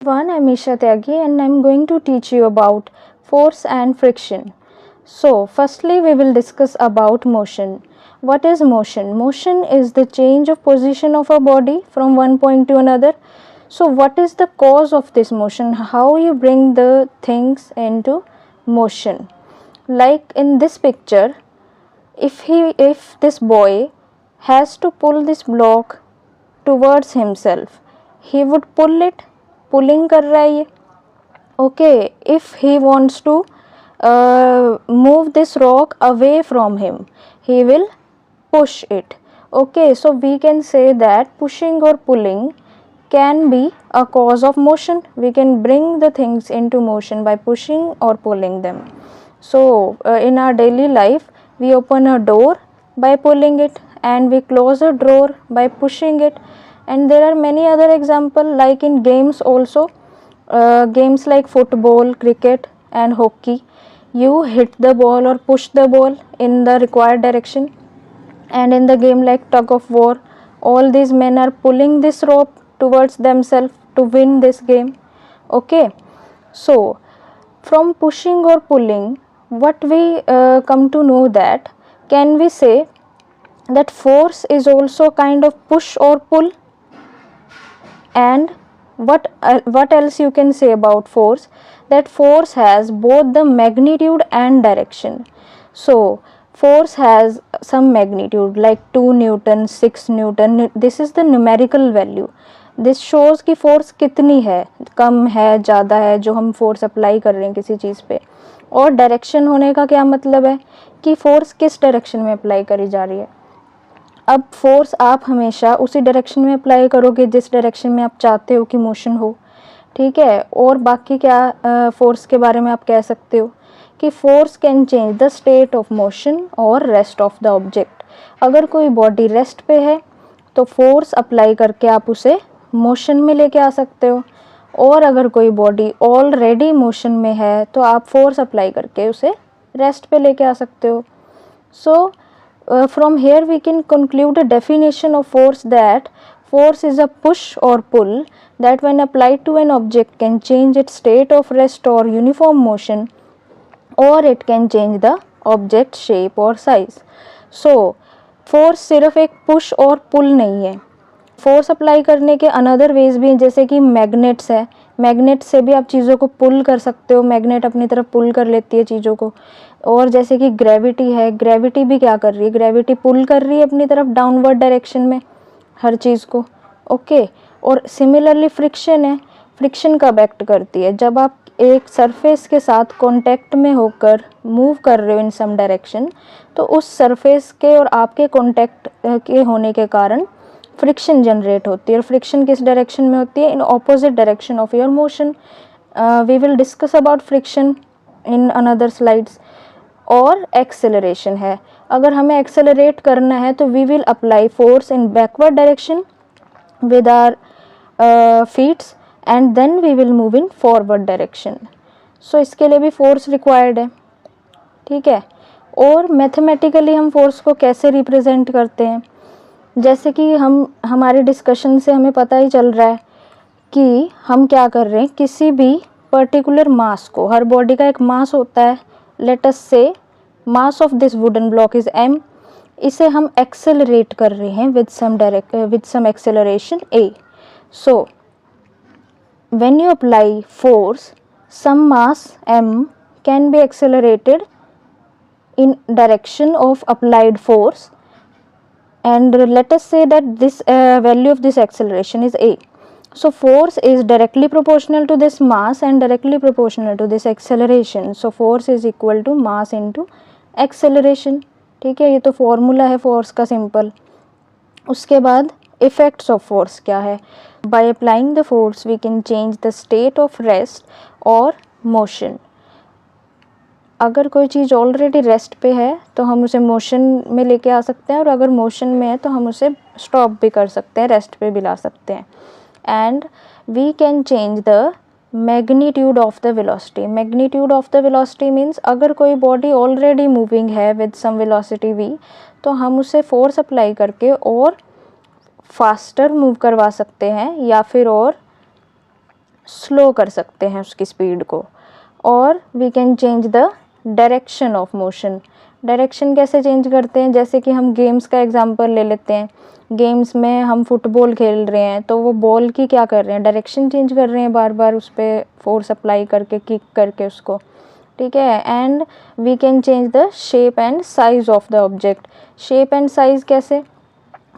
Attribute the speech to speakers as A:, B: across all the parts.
A: One, I'm Isha Tyagi and I'm going to teach you about force and friction. So, firstly we will discuss about motion. What is motion? Motion is the change of position of a body from one point to another. So, what is the cause of this motion? How you bring the things into motion? Like in this picture, if this boy has to pull this block towards himself, he would pull it, pulling कर रहा है ये. Okay, if he wants to move this rock away from him, he will push it. Okay, so we can say that pushing or pulling can be a cause of motion. We can bring the things into motion by pushing or pulling them. So in our daily life, we open a door by pulling it and we close a drawer by pushing it, and there are many other examples like in games also. Games like football, cricket and hockey, you hit the ball or push the ball in the required direction. And in the game like tug of war, all these men are pulling this rope towards themselves to win this game. Okay, so from pushing or pulling, what we come to know that, can we say that force is also kind of push or pull? And what else you can say about force? That force has both the magnitude and direction. So force has some magnitude like 2 Newton, 6 Newton. This is the numerical value. This shows कि force कितनी है, कम है, ज़्यादा है, जो हम force apply कर रहे हैं किसी चीज़ पे. और डायरेक्शन होने का क्या मतलब है कि force किस डायरेक्शन में अप्लाई करी जा रही है. अब फोर्स आप हमेशा उसी डायरेक्शन में अप्लाई करोगे जिस डायरेक्शन में आप चाहते हो कि मोशन हो. ठीक है. और बाकी क्या फोर्स के बारे में आप कह सकते हो कि force can change the state of motion और रेस्ट ऑफ द ऑब्जेक्ट. अगर कोई बॉडी रेस्ट पे है तो फोर्स अप्लाई करके आप उसे मोशन में लेके आ सकते हो, और अगर कोई बॉडी ऑलरेडी मोशन में है तो आप फोर्स अप्लाई करके उसे रेस्ट पे लेके आ सकते हो. सो from here we can conclude a definition of force, that force is a push or pull that when applied to an object can change its state of rest or uniform motion, or it can change the object shape or size. So force सिर्फ एक push और pull नहीं है. Force apply करने के another veg भी हैं, जैसे कि मैग्नेट्स है. मैग्नेट से भी आप चीज़ों को पुल कर सकते हो, मैग्नेट अपनी तरफ पुल कर लेती है चीज़ों को. और जैसे कि ग्रेविटी है, ग्रेविटी भी क्या कर रही है, ग्रेविटी पुल कर रही है अपनी तरफ डाउनवर्ड डायरेक्शन में हर चीज़ को. ओके. और सिमिलरली फ्रिक्शन है, फ्रिक्शन कब एक्ट करती है, जब आप एक सरफेस के साथ कांटेक्ट में होकर मूव कर रहे हो इन सम डायरेक्शन, तो उस सरफेस के और आपके कांटेक्ट के होने के कारण फ्रिक्शन जनरेट होती है. और फ्रिक्शन किस डायरेक्शन में होती है, in opposite direction of your motion. We will discuss about friction in another slides. और एक्सेलरेशन है, अगर हमें एक्सेलरेट करना है तो we will apply force in backward direction with our feets and then we will move in forward direction. So इसके लिए भी फोर्स रिक्वायर्ड है. ठीक है. और मैथमेटिकली हम फोर्स को कैसे रिप्रेजेंट करते हैं, जैसे कि हमारे डिस्कशन से हमें पता ही चल रहा है कि हम क्या कर रहे हैं, किसी भी पर्टिकुलर मास को, हर बॉडी का एक मास होता है, let us say mass of this wooden block is m, इसे हम एक्सेलरेट कर रहे हैं with some acceleration a. So when you apply force, some mass m can be accelerated in direction of applied force, and let us say that this value of this acceleration is a. So force is directly proportional to this mass and directly proportional to this acceleration. So force is equal to mass into acceleration. ठीक है. ये तो formula है force का simple. उसके बाद effects of force क्या है. By applying the force we can change the state of rest और मोशन. अगर कोई चीज़ ऑलरेडी रेस्ट पे है तो हम उसे मोशन में लेके आ सकते हैं, और अगर मोशन में है तो हम उसे स्टॉप भी कर सकते हैं, रेस्ट पे भी ला सकते हैं. And we can change the magnitude of the velocity. Magnitude of the velocity means अगर कोई बॉडी ऑलरेडी मूविंग है विद सम वेलोसिटी v, तो हम उसे फोर्स अप्लाई करके और फास्टर मूव करवा सकते हैं, या फिर और स्लो कर सकते हैं उसकी स्पीड को, और we can change the direction of motion. Direction कैसे चेंज करते हैं, जैसे कि हम गेम्स का एग्जांपल ले लेते हैं। गेम्स में हम फुटबॉल खेल रहे हैं तो वो बॉल की क्या कर रहे हैं, डायरेक्शन चेंज कर रहे हैं, बार बार उस पर फोर्स अप्लाई करके, किक करके उसको, ठीक है। And we can change the shape and size of the object. Shape and size कैसे,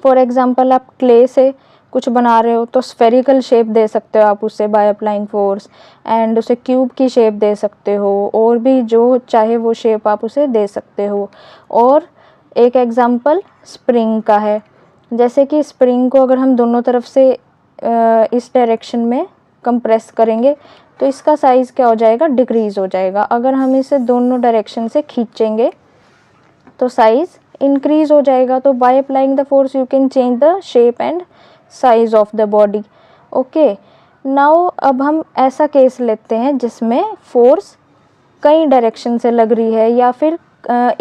A: फॉर एग्जांपल आप क्ले से कुछ बना रहे हो तो स्फेरिकल शेप दे सकते हो आप उसे बाय अप्लाइंग फोर्स, एंड उसे क्यूब की शेप दे सकते हो, और भी जो चाहे वो शेप आप उसे दे सकते हो। और एक एग्जांपल स्प्रिंग का है, जैसे कि स्प्रिंग को अगर हम दोनों तरफ से इस डायरेक्शन में कंप्रेस करेंगे तो इसका साइज़ क्या हो जाएगा, डिक्रीज़ हो जाएगा। अगर हम इसे दोनों डायरेक्शन से खींचेंगे तो साइज़ इंक्रीज हो जाएगा। तो bye applying the force you can change the shape and size of the body. Okay, now अब हम ऐसा केस लेते हैं जिसमें फोर्स कई डायरेक्शन से लग रही है, या फिर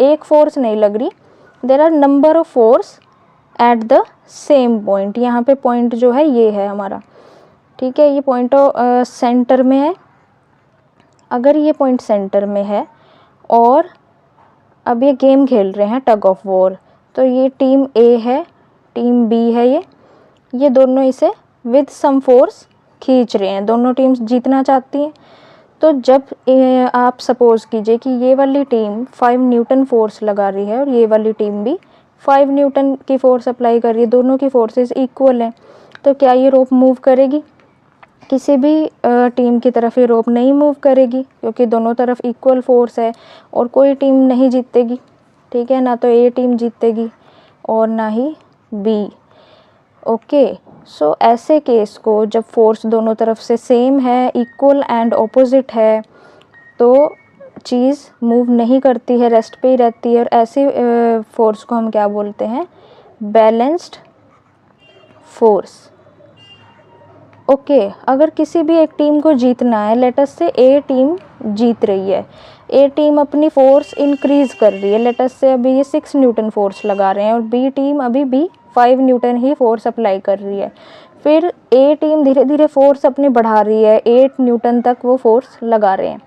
A: एक फोर्स नहीं लग रही, there are number of force at the same point. यहाँ पे पॉइंट जो है ये है हमारा, ठीक है, ये पॉइंट सेंटर में है। अगर ये पॉइंट सेंटर में है और अब ये गेम खेल रहे हैं टग ऑफ वॉर, तो ये टीम ए है, टीम बी है, ये दोनों इसे विद सम फोर्स खींच रहे हैं, दोनों टीम्स जीतना चाहती हैं। तो जब आप सपोज कीजिए कि ये वाली टीम 5 न्यूटन फोर्स लगा रही है और ये वाली टीम भी 5 न्यूटन की फोर्स अप्लाई कर रही है, दोनों की फोर्सेस इक्वल हैं, तो क्या ये रोप मूव करेगी? किसी भी टीम की तरफ ये रोप नहीं मूव करेगी, क्योंकि दोनों तरफ इक्वल फोर्स है और कोई टीम नहीं जीतेगी, ठीक है, ना तो ए टीम जीतेगी और ना ही बी। ओके, सो ऐसे केस को जब फोर्स दोनों तरफ से सेम है, इक्वल एंड ऑपोजिट है, तो चीज़ मूव नहीं करती है, रेस्ट पे ही रहती है, और ऐसी फोर्स को हम क्या बोलते हैं, बैलेंस्ड फोर्स। ओके, अगर किसी भी एक टीम को जीतना है, लेट अस से ए टीम जीत रही है, ए टीम अपनी फोर्स इंक्रीज कर रही है, लेट अस से अभी ये 6 न्यूटन फोर्स लगा रहे हैं और बी टीम अभी भी 5 न्यूटन ही फोर्स अप्लाई कर रही है। फिर ए टीम धीरे धीरे फोर्स अपनी बढ़ा रही है, 8 न्यूटन तक वो फोर्स लगा रहे हैं,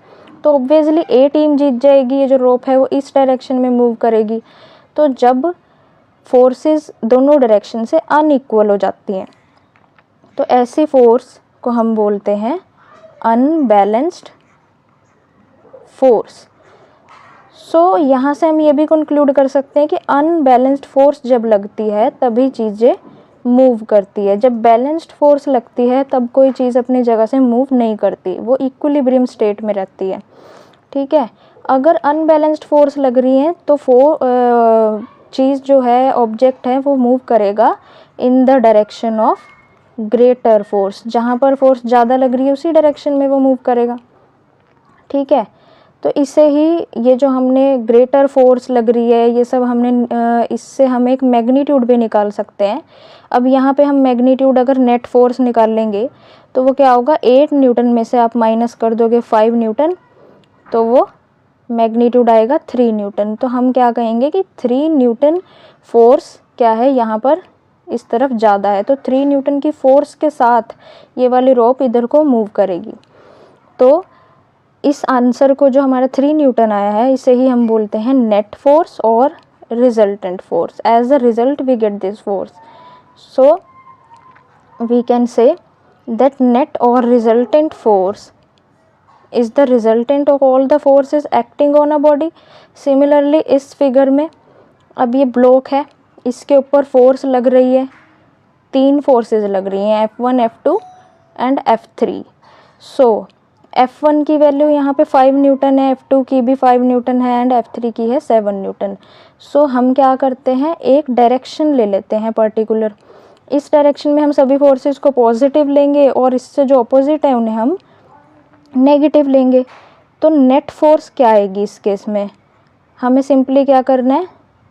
A: तो ऑब्वियसली ए टीम जीत जाएगी। ये जो रोप है वो इस डायरेक्शन में मूव करेगी। तो जब फोर्सेस दोनों डायरेक्शन से अनइक्वल हो जाती हैं तो ऐसी फोर्स को हम बोलते हैं अनबैलेंस्ड फोर्स। सो यहाँ से हम ये भी कंक्लूड कर सकते हैं कि अनबैलेंस्ड फोर्स जब लगती है तभी चीज़ें मूव करती है। जब बैलेंस्ड फोर्स लगती है तब कोई चीज़ अपनी जगह से मूव नहीं करती, वो इक्विलिब्रियम स्टेट में रहती है, ठीक है। अगर अनबैलेंस्ड फोर्स लग रही है तो चीज़ जो है, ऑब्जेक्ट है, वो मूव करेगा in the direction of greater force. जहाँ पर फोर्स ज़्यादा लग रही है उसी डायरेक्शन में वो मूव करेगा, ठीक है। तो इसे ही, ये जो हमने ग्रेटर फोर्स लग रही है, ये सब हमने इससे हम एक मैग्नीट्यूड भी निकाल सकते हैं। अब यहाँ पे हम मैग्नीट्यूड अगर नेट फोर्स निकाल लेंगे तो वो क्या होगा, 8 न्यूटन में से आप माइनस कर दोगे 5 न्यूटन, तो वो मैग्नीट्यूड आएगा 3 न्यूटन। तो हम क्या कहेंगे कि 3 न्यूटन फोर्स क्या है यहाँ पर इस तरफ ज़्यादा है, तो 3 न्यूटन की फोर्स के साथ ये वाली रोप इधर को मूव करेगी। तो इस आंसर को जो हमारा 3 न्यूटन आया है, इसे ही हम बोलते हैं नेट फोर्स और resultant force. As a result we get this force, so we can say that net और resultant force is the resultant of all the forces acting on a body. Similarly इस figure में अब ये block है, इसके ऊपर force लग रही है, 3 फोर्सेस लग रही हैं, F1, F2 and F3। So F1 की वैल्यू यहाँ पे 5 न्यूटन है, F2 की भी 5 न्यूटन है एंड F3 की है 7 न्यूटन। सो हम क्या करते हैं, एक डायरेक्शन ले लेते हैं पर्टिकुलर, इस डायरेक्शन में हम सभी फोर्सेस को पॉजिटिव लेंगे और इससे जो अपोजिट है उन्हें हम नेगेटिव लेंगे। तो नेट फोर्स क्या आएगी इस केस में, हमें सिंपली क्या करना है,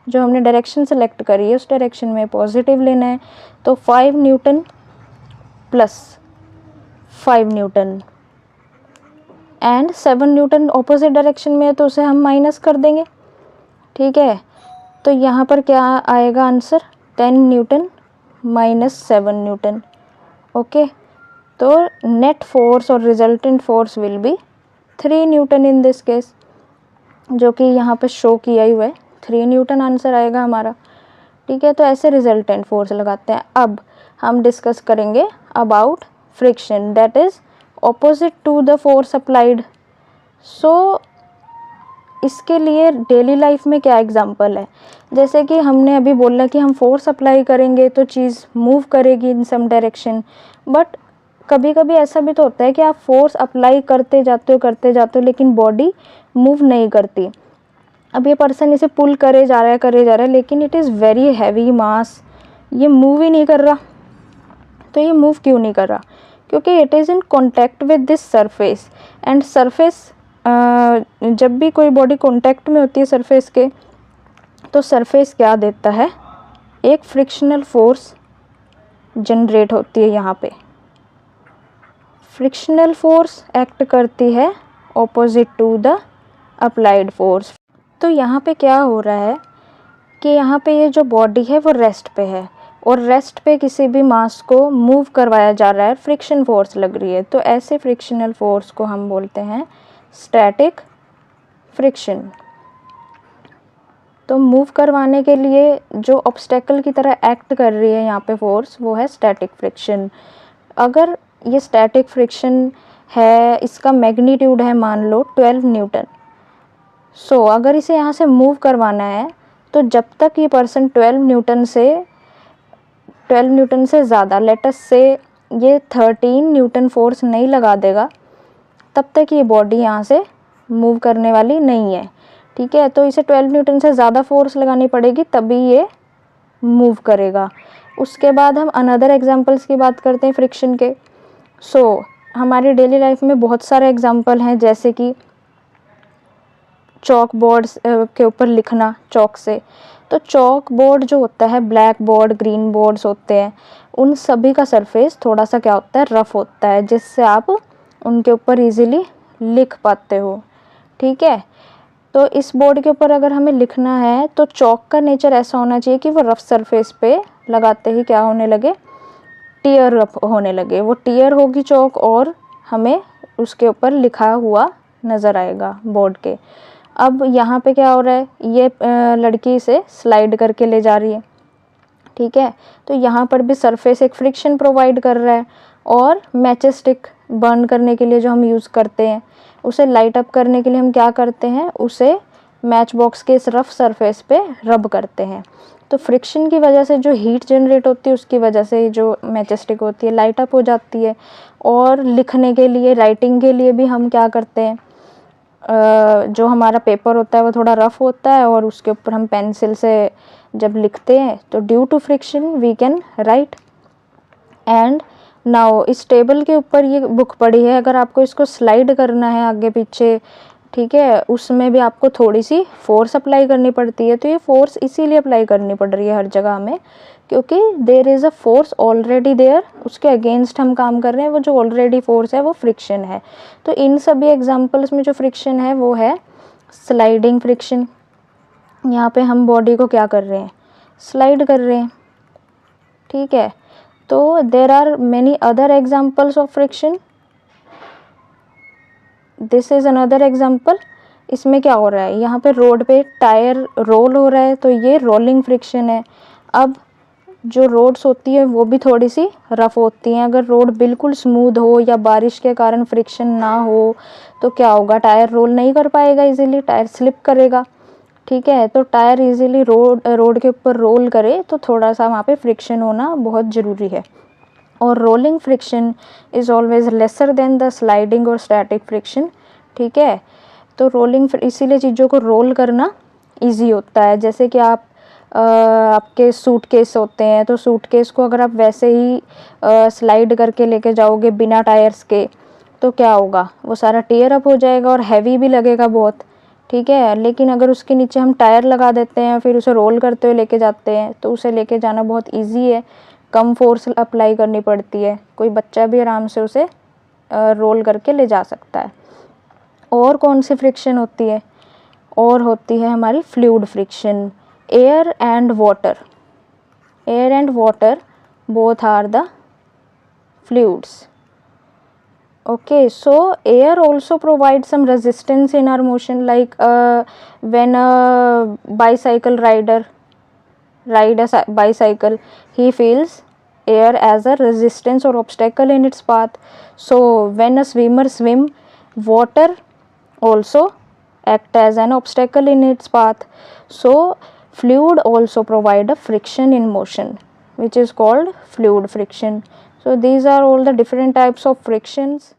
A: जो हमने डायरेक्शन सेलेक्ट करी है उस डायरेक्शन में पॉजिटिव लेना है। तो 5 Newton plus 5 Newton and 7 Newton opposite direction में है तो उसे हम माइनस कर देंगे, ठीक है। तो यहाँ पर क्या आएगा answer, 10 Newton minus 7 Newton. Okay, तो नेट फोर्स और resultant force will be 3 Newton in this case, जो कि यहाँ पे शो किया ही हुआ है, 3 न्यूटन आंसर आएगा हमारा। ठीक है, तो ऐसे रिजल्टेंट फोर्स लगाते हैं। अब हम डिस्कस करेंगे about friction, that is opposite to the force applied. So इसके लिए डेली लाइफ में क्या एग्जांपल है, जैसे कि हमने अभी बोला कि हम फोर्स अप्लाई करेंगे तो चीज़ मूव करेगी इन सम डायरेक्शन, बट कभी कभी ऐसा भी तो होता है कि आप फोर्स अप्लाई करते जाते हो लेकिन बॉडी मूव नहीं करती। अब ये पर्सन इसे पुल करे जा रहा है लेकिन इट इज़ वेरी हैवी मास, ये मूव ही नहीं कर रहा। तो ये मूव क्यों नहीं कर रहा? क्योंकि it is in contact with this surface, and surface जब भी कोई बॉडी कॉन्टैक्ट में होती है सरफेस के, तो सरफेस क्या देता है, एक फ्रिक्शनल फोर्स जनरेट होती है। यहाँ पे फ्रिक्शनल फोर्स एक्ट करती है opposite to the applied force. तो यहाँ पे क्या हो रहा है कि यहाँ पे ये जो बॉडी है वो रेस्ट पे है, और रेस्ट पे किसी भी मास को मूव करवाया जा रहा है, फ्रिक्शन फोर्स लग रही है। तो ऐसे फ्रिक्शनल फोर्स को हम बोलते हैं स्टैटिक फ्रिक्शन। तो मूव करवाने के लिए जो ऑब्स्टेकल की तरह एक्ट कर रही है यहाँ पे फोर्स, वो है स्टैटिक फ्रिक्शन। अगर ये स्टैटिक फ्रिक्शन है, इसका मैग्नीट्यूड है मान लो 12 न्यूटन। सो अगर इसे यहाँ से मूव करवाना है, तो जब तक ये पर्सन 12 न्यूटन से ज़्यादा, लेटस से ये 13 न्यूटन फोर्स नहीं लगा देगा, तब तक ये बॉडी यहाँ से मूव करने वाली नहीं है। ठीक है, तो इसे 12 न्यूटन से ज़्यादा फोर्स लगानी पड़ेगी तभी ये मूव करेगा। उसके बाद हम अनदर एग्जांपल्स की बात करते हैं फ्रिक्शन के। सो हमारी डेली लाइफ में बहुत सारे एग्जांपल हैं, जैसे कि चॉक बोर्ड्स के ऊपर लिखना चॉक से। तो चॉक बोर्ड जो होता है, ब्लैक बोर्ड, ग्रीन बोर्ड्स होते हैं, उन सभी का सरफेस थोड़ा सा क्या होता है, रफ होता है, जिससे आप उनके ऊपर इजीली लिख पाते हो। ठीक है, तो इस बोर्ड के ऊपर अगर हमें लिखना है तो चॉक का नेचर ऐसा होना चाहिए कि वो रफ सरफेस पे लगाते ही क्या होने लगे, टीयर अप होने लगे। वो टीयर होगी चॉक और हमें उसके ऊपर लिखा हुआ नज़र आएगा बोर्ड के। अब यहाँ पे क्या हो रहा है, ये लड़की इसे स्लाइड करके ले जा रही है। ठीक है, तो यहाँ पर भी सरफेस एक फ्रिक्शन प्रोवाइड कर रहा है, और मैचेस स्टिक बर्न करने के लिए जो हम यूज़ करते हैं, उसे लाइट अप करने के लिए हम क्या करते हैं, उसे मैच बॉक्स के इस रफ सरफेस पे रब करते हैं। तो फ्रिक्शन की वजह से जो हीट जनरेट होती है, उसकी वजह से जो मैचेस स्टिक होती है लाइट अप हो जाती है। और लिखने के लिए, राइटिंग के लिए भी हम क्या करते हैं, जो हमारा पेपर होता है वो थोड़ा रफ होता है, और उसके ऊपर हम पेंसिल से जब लिखते हैं तो due to friction we can write. And now इस टेबल के ऊपर ये बुक पड़ी है, अगर आपको इसको स्लाइड करना है आगे पीछे, ठीक है, उसमें भी आपको थोड़ी सी फोर्स अप्लाई करनी पड़ती है। तो ये फोर्स इसीलिए अप्लाई करनी पड़ रही है हर जगह हमें, क्योंकि there is a force already there, उसके अगेंस्ट हम काम कर रहे हैं। वो जो ऑलरेडी फोर्स है वो फ्रिक्शन है। तो इन सभी एग्जांपल्स में जो फ्रिक्शन है वो है स्लाइडिंग फ्रिक्शन। यहाँ पे हम बॉडी को क्या कर रहे हैं, स्लाइड कर रहे हैं। ठीक है, तो there are many other examples of friction. This is another example. इसमें क्या हो रहा है, यहाँ पे रोड पे टायर रोल हो रहा है, तो ये रोलिंग फ्रिक्शन है। अब जो रोड्स होती है वो भी थोड़ी सी रफ होती हैं। अगर रोड बिल्कुल स्मूथ हो या बारिश के कारण फ्रिक्शन ना हो तो क्या होगा, टायर रोल नहीं कर पाएगा इजीली, टायर स्लिप करेगा। ठीक है, तो टायर इजीली रोड के ऊपर रोल करे तो थोड़ा सा वहाँ पे फ्रिक्शन होना बहुत ज़रूरी है। और rolling friction is always lesser than the sliding और स्टैटिक फ्रिक्शन। ठीक है, तो रोलिंग इसीलिए चीज़ों को रोल करना इजी होता है। जैसे कि आपके सूटकेस होते हैं, तो सूटकेस को अगर आप वैसे ही स्लाइड करके लेके जाओगे बिना टायर्स के, तो क्या होगा, वो सारा टीयर अप हो जाएगा और हैवी भी लगेगा बहुत। ठीक है, लेकिन अगर उसके नीचे हम टायर लगा देते हैं फिर उसे रोल करते हुए लेके जाते हैं, तो उसे लेके जाना बहुत ईजी है, कम फोर्स अप्लाई करनी पड़ती है, कोई बच्चा भी आराम से उसे रोल करके ले जा सकता है। और कौन सी फ्रिक्शन होती है, और होती है हमारी fluid friction. Air and water, air and water both are the fluids. Okay, so air also provides some resistance in our motion, like when a bicycle rider ride a bicycle, he feels air as a resistance or obstacle in its path. So when a swimmer swim, water also act as an obstacle in its path. So fluid also provide a friction in motion, which is called fluid friction. So these are all the different types of frictions.